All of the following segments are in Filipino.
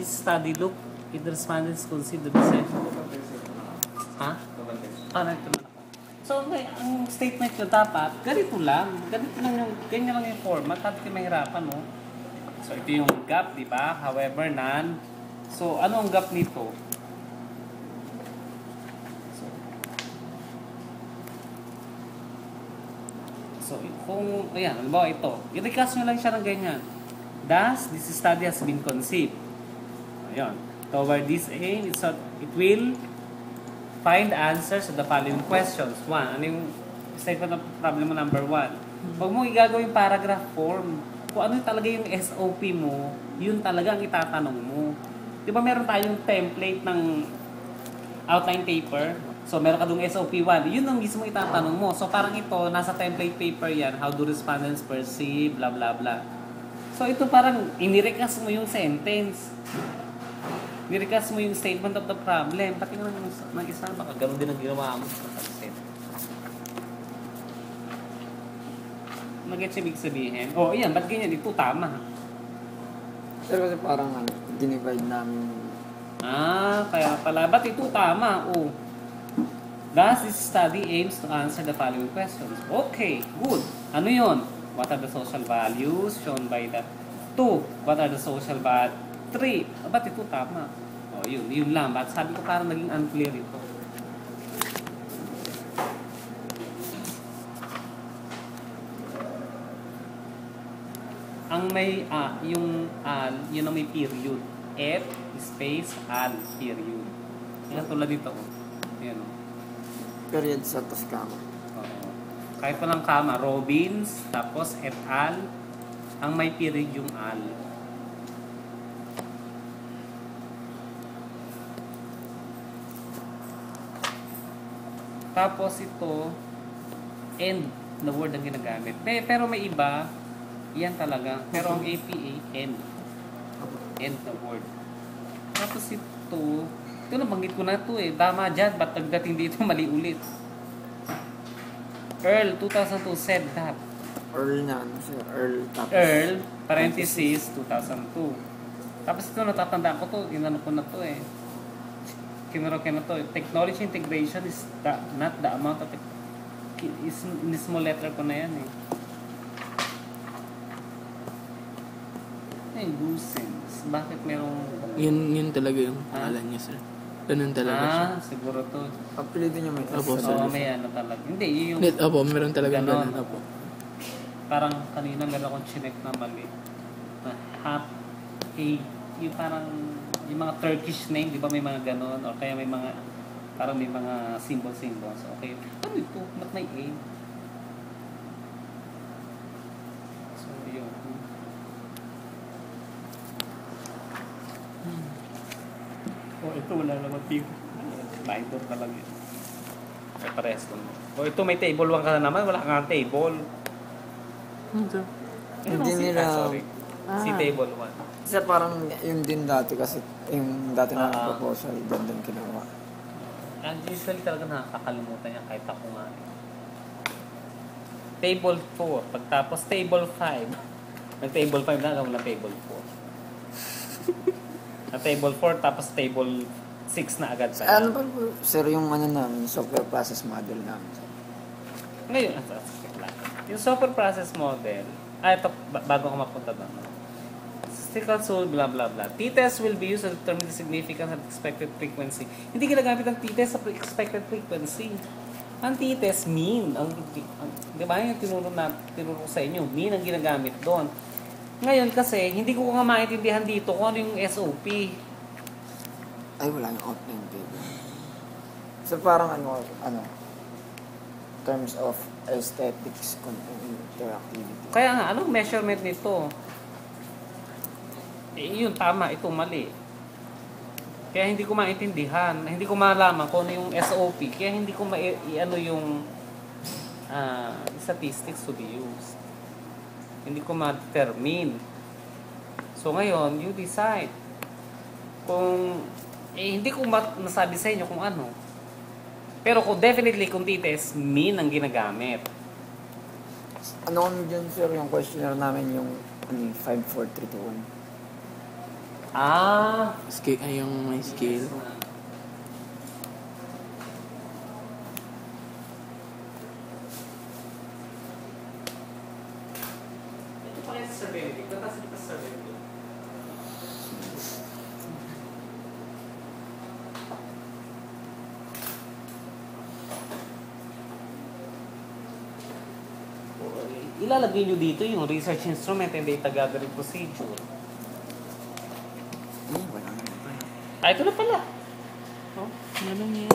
this study look if the respondents consider the same. Ha? Nagturo na. So, ang statement nyo dapat, ganito lang. Ganyan lang yung format. Tapos yung mahirapan, no? So, ito yung gap, di ba? However, none. So, ano ang gap nito? So, kung, ayan, halimbawa ito. I-recast nyo lang siya ng ganyan. Thus, this study has been conceived. Ayan. Toward this aim, it will find answers to the following questions. 1. Ano yung statement of problem mo number 1? Huwag mo igagawin paragraph form. Kung ano talaga yung SOP mo, yun talaga ang itatanong mo. Di ba meron tayong template ng outline paper? So, meron ka dong SOP 1. Yun ang mismo itatanong mo. So, parang ito, nasa template paper yan. How do respondents perceive, blah, blah, blah. So, ito parang inirecast mo yung sentence. Inirecast mo yung statement of the problem. Pati nga ng isa, baka gano'n din ang ginawa mo sa pansin. Mag-gets ibig sabihin? Oh, yan, ba't ganyan? Ito tama. Pero kasi parang dinivide namin. Kaya pala. Ba't ito tama? Oh. Thus, this study aims to answer the following questions. Okay, good. Ano yon? What are the social values shown by the 2? What are the social values? 3. Ba't ito tama? O, yun lang. Ba't sabi ko parang naging unclear ito? Ang may, yung ang may period. F space al period. Yan tulad dito. Yan o. Period sa Toscano. Oo. Kahit walang kama, Robbins, tapos et al. Ang may period yung al. Tapos ito, end na word ang ginagamit. Pero may iba, yan talaga. Pero ang APA, end. End na word. Tapos ito nabanggit ko na ito eh. Tama dyan, ba't nagdating dito mali ulit? Earl, 2002 said that. Earl na, ano siya? Earl, parenthesis, 2002. Tapos ito, natatandaan ko to. Inano ko na to eh. Kinuro ko na to. Technology integration is not the amount of is in small letter ko na yan eh. Ay, Lucens. Bakit merong... Yun talaga yung pangalan niya, sir. Ganun talaga siya. Siguro to. Apelido niya may Opo, sir. Oo, may ano talaga. Hindi, yung... Opo, meron talaga Ganon. ganun. Opo. Parang kanina meron akong chinek na mali. Na half A. Yung parang... Yung mga Turkish name, di ba may mga ganon? O kaya may mga... Parang may mga symbols. Okay. Ano ito? Ba't may A? So, yun. Ito wala naman pico. Minor talaga yun. Ay, parehas ko. Ito may table 1 ka na naman. Wala kang table. Hindi nila... Sorry. Si table 1. Kasi parang yun din dati kasi yung dati na proposal, doon kinuha. Usually talaga nakakalimutan yan kahit ako nga. Table 4. Pagtapos table 5. Nag-table 5 na, wala table 4. Table 4 tapos table 6 na agad pa. Ano ba sir yung ano namin, software process model namin? Ngayon, yung software process model, ito, bago ko mapunta doon. Statistical tool, blah blah blah. T-test will be used to determine the significance of expected frequency. Hindi ginagamit ang t-test sa expected frequency. Ang t-test, mean. Di ba yung tinuro ko sa inyo, mean ang ginagamit doon. Ngayon kasi, hindi ko nga maintindihan dito kung ano yung SOP. Ay, wala yung outline table. So, parang terms of aesthetics, interactivity. Kaya nga, anong measurement nito? Yun, tama. Ito, mali. Kaya hindi ko maintindihan. Hindi ko malaman kung ano yung SOP. Kaya hindi ko ano yung statistics to be used. Hindi ko ma-determine. So, ngayon, you decide. Kung, hindi ko nasabi sa inyo kung ano. Pero kung definitely, kung t-test, mean ang ginagamit. Ano kami dyan, sir, yung questionnaire namin, yung 5, 4, 3, 2, 1? Ah! Scale, ay yung may scale. Ito pa rin sa survey. Ito pa sa survey. Ilalagay nyo dito yung research instrument and data gathering procedure. Wala na. Ah, ito na pala. Oh. Ano yan?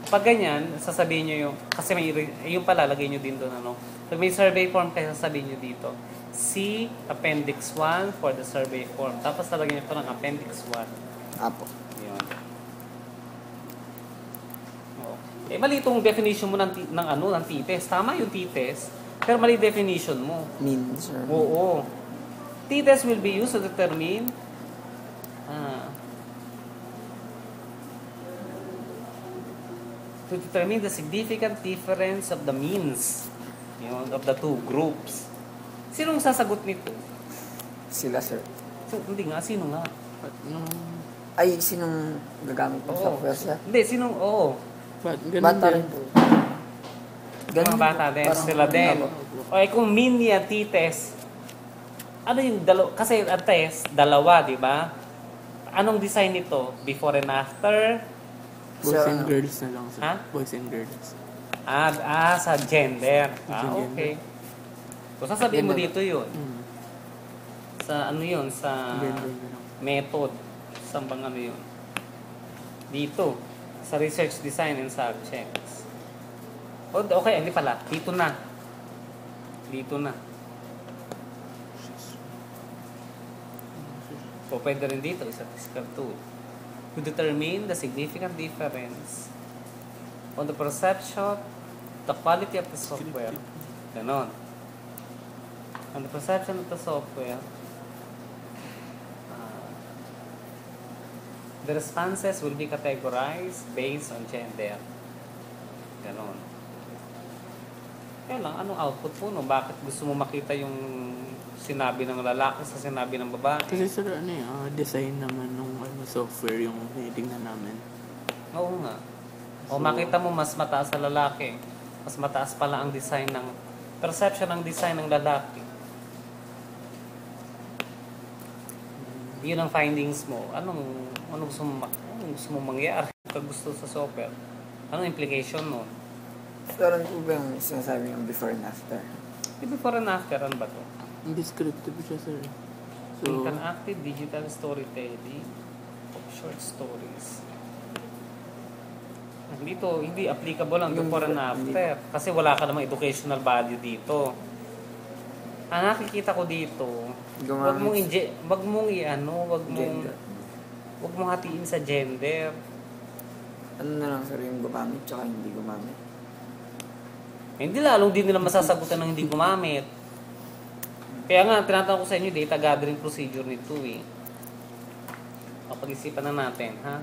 Pag ganyan, sasabihin nyo yung, kasi may, yung pala, lagay nyo din doon, ano. Pag may survey form kayo, sasabihin nyo dito, see Appendix 1 for the survey form. Tapos talagyan nyo ito ng Appendix 1. Apo. Yun. Oh. Eh, mali itong definition mo ng t-test. Tama yung t-test, pero mali definition mo. Means or... Oo. T-test will be used to determine the significant difference of the means, yun, of the two groups. Sinong sasagot nito? Sila, sir. So, hindi nga, sino nga? Nung... Ay, sinong gagamit ng Oo. software, sir? Hindi, sinong, oo. Ganun Bata din. rin po. Mga bata din, Parang- sila din. Apo. O, kung mean yan, t-test, ano yung kasi ang test, dalawa, di ba? Anong design nito? Before and after? Boys Sir, and girls na lang. Sir. Ha? Boys and girls. Sa gender. Sa gender. Okay. So, sasabihin mo Gender. dito yun. Hmm. Sa ano yun? Sa Gender na lang. method. Sa bang ano yun? Dito. Sa research design and subjects. Okay, hindi pala. Dito na. Dito na. So, pwede rin dito. Statistical tool. To determine the significant difference on the perception, the quality of the software. Ganon. On the perception of the software, the responses will be categorized based on gender. Ganon. Kaya lang, anong output po no? Bakit gusto mo makita yung sinabi ng lalaki sa sinabi ng babae? Kasi sir, design naman nung software yung tingnan namin. Oo nga. O So, makita mo mas mataas sa lalaki. Mas mataas pala ang design ng perception ng design ng lalaki. Yun ang findings mo. Anong gusto mo mangyari pag gusto sa software? Anong implication nun? Meron po ba yung sinasabi yung before and after? Before and after, ano ba to? Descriptive siya sir. So, Interactive digital storytelling of short stories. Dito, hindi applicable ang Yung before and hindi. after. Kasi wala ka namang educational value dito. Ang nakikita ko dito, wag mong Gender. wag mong hatiin sa gender. Ano na lang, sir, yung gumamit tsaka hindi gumamit. Hindi lalong din nila masasagutan ng hindi gumamit. Kaya nga, tinatanong ko sa inyo, data gathering procedure nito eh. Pag-isipan na natin, ha?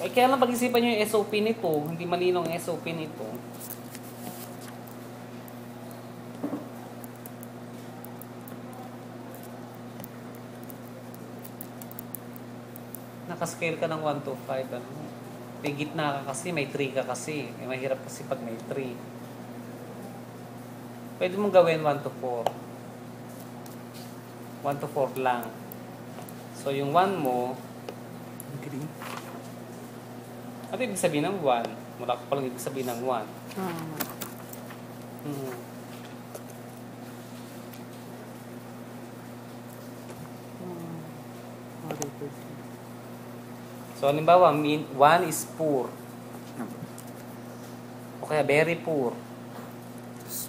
Kaya lang pag-isipan nyo yung SOP nito, hindi malinaw ang SOP nito. Nakascale ka ng 1 to 5, ano? May gitna ka kasi, may 3 ka kasi. Mahirap kasi pag may 3. Pwede mong gawin 1 to 4. 1 to 4 lang. So, yung 1 mo, green. ano ibig sabihin ng 1? Wala ko palang ibig sabihin ng 1. Hmm. So, halimbawa, 1 is poor. O kaya very poor.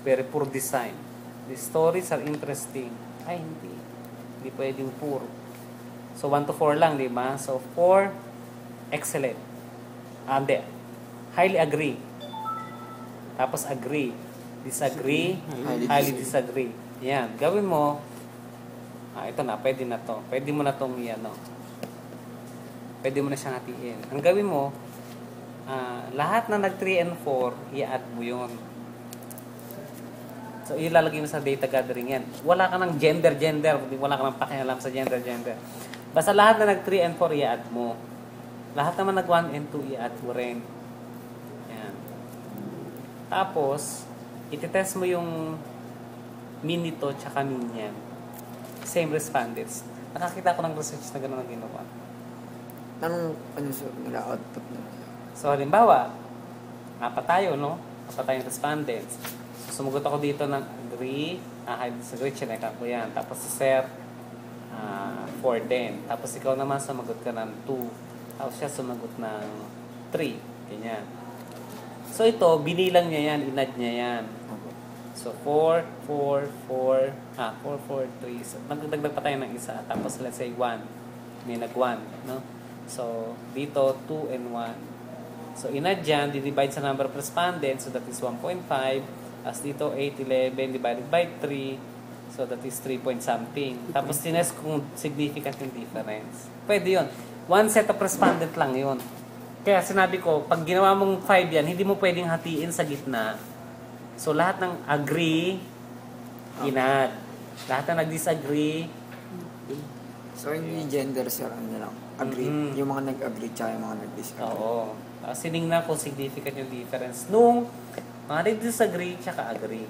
Very poor design. The stories are interesting. Ay, hindi. Hindi pwedeng poor. So, 1 to 4 lang, di ba? So, 4, excellent. Hindi. Highly agree. Tapos agree. Disagree. Highly disagree. Yan. Gawin mo. Ito na. Pwede na to. Pwede mo na tong yan, no? Pwede mo na siyang hatiin. Ang gawin mo, lahat na nag 3 and 4, i-add mo yun. So, ilalagay mo sa data gathering yan. Wala ka ng gender. Wala ka ng pakialam sa gender. Basta lahat na nag 3 and 4, i-add mo. Lahat naman nag 1 and 2, i-add mo rin. Yan. Tapos, ititest mo yung min nito tsaka min yan. Same respondents. Nakakita ko ng research na gano'n ang ginawa. Ano sir, nila output nila? So, halimbawa, apat tayo, no? Apat tayong respondents. So, sumagot ako dito ng agree. Disagree, chinekan ko yan. Tapos si Sir, 4 din. Tapos ikaw naman sumagot ka ng 2. Tapos siya sumagot ng 3. Ganyan. So, ito, binilang niya yan. Inad niya yan. So, 4, 4, 3. So, nagdagdag pa tayo ng isa. Tapos, let's say, 1. May nag-1, no? So, dito, 2 and 1. So, inad dyan, divide sa number of respondents. So, that is 1.5. As dito, 8, 11 divided by 3. So, that is 3 point something. Tapos, tinest kung significant yung difference. Pwede yun. One set of respondent lang yun. Kaya sinabi ko, pag ginawa mong 5 yan, hindi mo pwedeng hatiin sa gitna. So, lahat ng agree, inad. Lahat ng nag-disagree, So, hindi gender sir, ano lang. Agree. Yung mga nag-agree tsaka yung mga nag-disagree. oo. Sinignan ko significant yung difference nung mga nag-disagree tsaka agree.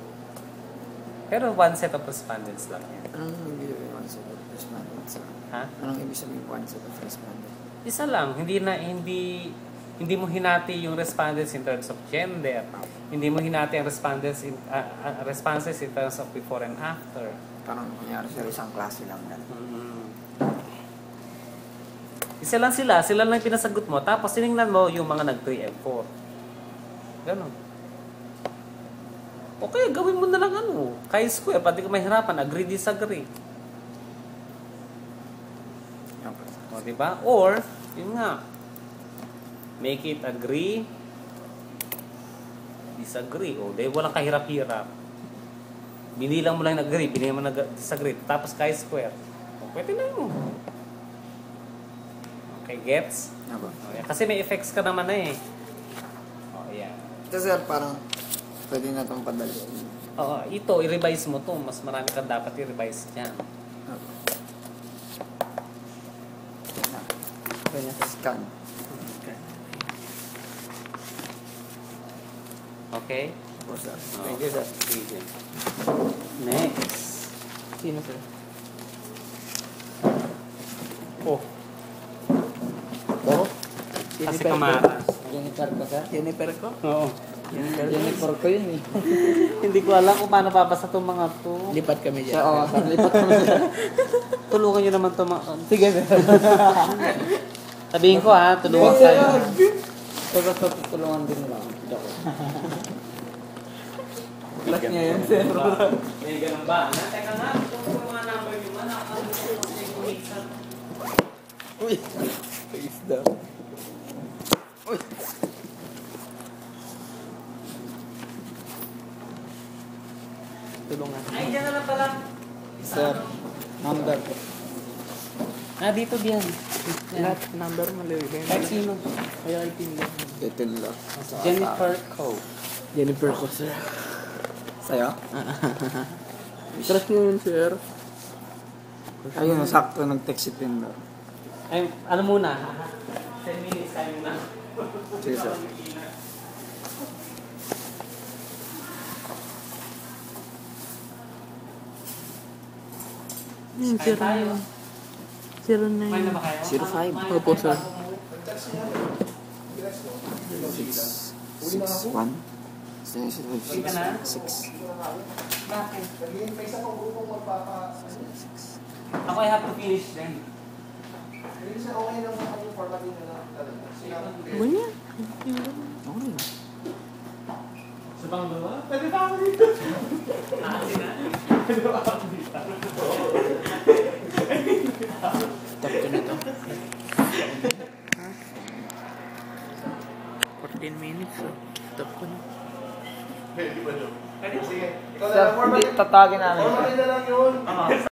Pero one set of respondents lang yan. Anong ibig sabihin one set of respondents? Ha? Anong ibig sabihin one set of respondents? Isa lang, hindi mo hinati yung respondents in terms of gender. Hindi mo hinati ang respondents responses in terms of before and after. Parang kunyari sir, isang klase lang na. Isa lang sila lang pinasagot mo, tapos tinignan mo yung mga nag-3 and 4. Ganon. Okay, gawin mo na lang chi-square, pati ka mahirapan, agree, disagree. O, diba? Or, yun nga, make it agree, disagree. O, dahil walang kahirap-hirap. Binilang mo lang agree, binilang mo disagree, tapos chi-square. O, pwede na yun. Okay, gets? Okay. Kasi may effects ka naman na eh. O, yan. Ito sir, parang pwede na itong padali. Oo, ito, i-revise mo to. Mas marami kang dapat i-revise dyan. Scan. Okay? Opo sir. Thank you, sir. Sige. Next. Sino sir? Oh, Oh? kasi kamaras. Jennifer ko sir? Jennifer ko? Oo. Jennifer ko yun eh. Hindi ko alam kung paano papasa itong mga to. Lipat kami dyan. Oo, sir, lipat kami sir. Tulungan nyo naman itong mga... Sige, sir. Sabihin ko ha, tulungan tayo. Tulungan din lang. Class niya yun, sir. May ganun ba? Teka nga, kung mga number nyo man, nakakalimutan ko yung kumiksan. Uy! Isda. Uy! Tulungan. Ay, dyan na lang pala. Sir, number po. Dito diyan. Lahat number mali. Kahit sino. Kaya itin lang. Title lang. Jennifer Ko. Jennifer ko, sir. Sa'yo? Class niyo yun, sir. Ayun, sakto nag-text si Tinder. Ay, ano muna? 10 minutes tayo muna. Sige sir. Kain tayo. 09. Kumain na ba kayo? 05. Opo, sir. 6-1. Hindi ka na? 6. Bakit? Ako, I have to finish then. Ba niya? Okay. Sa pangalawa? Pwede pa ako dito. Pwede pa ako dito. Stop ko na to. 14 minutes, so stop ko na. Pwede ba? Pwede. Sige. Sir, hindi tatagin namin. Oo.